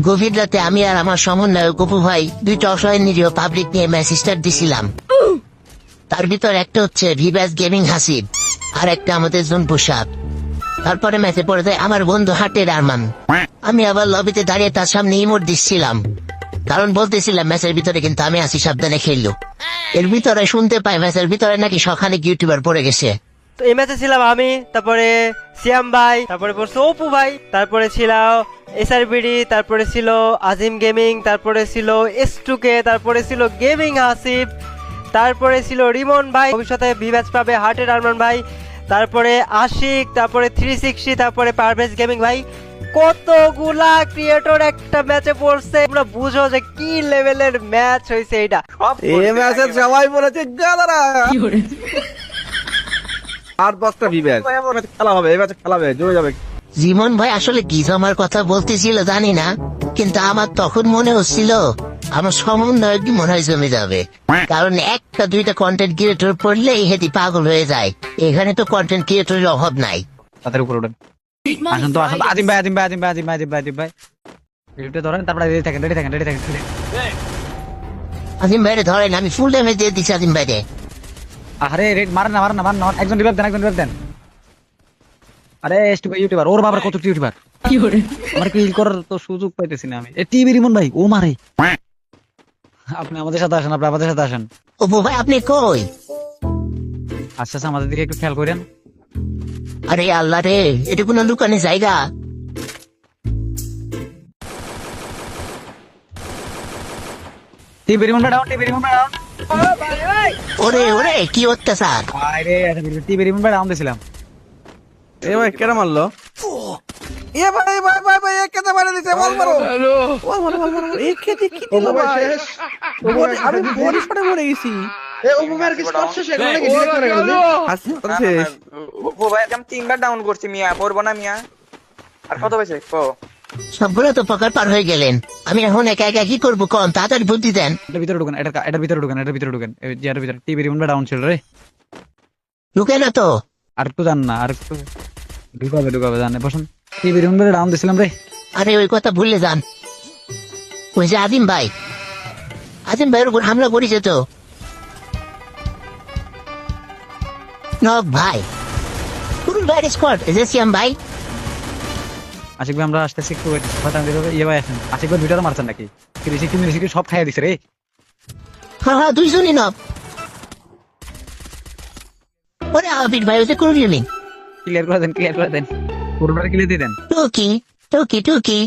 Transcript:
গভীর রাতে আমি আর আমার সমন্বয়ক গপু ভাই দুইটা অসহায় নিরীহ পাবলিক নিয়ে ম্যাচ স্টার্ট দিছিলাম। তার ভিতর একটা হচ্ছে ভিভাস গেমিং হাসিব, আর একটা আমাদের জোন পোশাক। তারপরে ম্যাচে পড়ে যায় আমার বন্ধু হাটের আরমান। আমি আবার লবিতে দাঁড়িয়ে তার সামনে ইমোট দিচ্ছিলাম, কারণ বলতেছিলাম ম্যাচের ভিতরে কিন্তু আমি আছি, সাবধানে খেললো। এর ভিতরে শুনতে পাই ম্যাচের ভিতরে নাকি সখানিক ইউটিউবার পড়ে গেছে। তো এই ম্যাচে ছিলাম আমি, তারপরে সিয়াম ভাই, তারপরে পড়ছে অপু ভাই, তারপরে ছিল এসআরবিডি, তারপরে ছিল আজিম গেমিং, তারপরে ছিল S2K, তারপরে ছিল গেমিং হাসিব, তারপরে ছিল রিমন ভাই, ভবিষ্যতে ভিভ্যাচ পাবে হার্টের আরমান ভাই, তারপরে আশিক, তারপরে 360, তারপরে পারভেজ গেমিং ভাই। কতগুলা ক্রিয়েটর একটা ম্যাচে পড়ছে, তোমরা বুঝো যে কি লেভেলের ম্যাচ হয়েছে এটা। এই ম্যাচে সবাই বলেছে গাদারা আর 10টা ভিভ্যাচ খেলা হবে, এই ম্যাচে খেলা হবে, জমে যাবে। জীবন ভাই আসলে কি জমার কথা বলতেছিল জানি না, কিন্তু আমার তখন মনে হচ্ছিল আমার সমন্বয়ক মনে হয় জমে যাবে, কারণ একটা দুইটা কন্টেন্ট ক্রিয়েটর পড়লেই হেঁটে পাগল হয়ে যায়। এখানে তো কন্টেন্ট ক্রিয়েটরের অভাব নাই। তাদের উপর ওঠেন, আসুন তো আসুন। আজিম ভাই, আজিম ভাই, আজিম ভাই, আজিম ভাই, আজিম ভাই, আজিম ভাই ভিডিওটা ধরেন, তারপরে রেডি থাকেন, রেডি থাকেন, রেডি থাকেন। আজিম ভাইরে ধরেন, আমি ফুল ড্যামেজ দিয়ে দিচ্ছি আজিম ভাইরে। আরে রেড মারেন না, মারেন না, মারেন না, একজন রিভাইভ দেন, একজন রিভাইভ দেন। আরে S2K ইউটিউবার, ওর বাবার কত ইউটিউবার, আমার কিল করার তো সুযোগ পাইতেছি না আমি। এ টিভি রিমন ভাই, ও মারে। আপনি আমাদের সাথে আসেন, আপনি আমাদের সাথে আসেন। অপু ভাই আপনি কই? আচ্ছা আচ্ছা, আমাদের দিকে একটু খেয়াল করেন। আরে আল্লাহ রে, এটা কোনো লুকানো জায়গা? টিভি রিমন ভাই ডাউন, টিভি রিমন ভাই ডাউন। ওরে ওরে কি অত্যাচার! আরে টিভি রিমন ভাই ডাউন দিছিলাম। এ ভাই কেন মারলো? এ ভাই ভাই ভাই ভাই কেটে মারে দিছে, বল মারো, বল মারো, বল মারো। এই খেতে কি দিল ভাই? আমি বডি শটে মরে গেছি। এ উপমার কি স্পর্শ শেষ হলো নাকি ডিরেক্ট করে গেল? হাসপাতাল শেষ। ও ভাই আমি 3বার ডাউন করছি মিয়া, পড়বো না মিয়া। আর কত বেশি কো? সবগুলো তো পকার পার হয়ে গেলেন, আমি এখন একা একা কি করবো? কম তাড়াতাড়ি বুদ্ধি দেন। এটার ভিতরে ঢুকেন, এটার ভিতরে ঢুকেন, এটার ভিতরে ঢুকেন। এই যে এটার ভিতরে টিভি রিমন ভাই ডাউন ছিল রে। ঢুকে না তো? আর একটু জান না, আর একটু ঢুকাবে, ঢুকাবে জানে। বসুন, টিভি রিমন ভাই ডাউন দিছিলাম রে। আরে ওই কথা ভুললে যান। ওই যে আজিম ভাই, আজিম ভাইয়ের উপর হামলা করেছে তো। নক ভাই, পুরো বাইরে স্কোয়াড এসে সিয়াম ভাই। আশিক ভাই আমরা আসতেছি, একটু ওয়েট বাতান দিতে হবে। ইয়ে ভাই আসেন, আশিক ভাই দুইটারও মারছেন নাকি? কৃষি কি মিষ্টি সব খাইয়া দিছে রে। হ্যাঁ হ্যাঁ, দুইজনই নক। ওরে আবির ভাই, ওতে কোনো গেমিং। ক্লিয়ার করে দেন, ক্লিয়ার করে দেন, পুরোটা ক্লিয়ার দিয়ে দেন। টুকি টুকি টুকি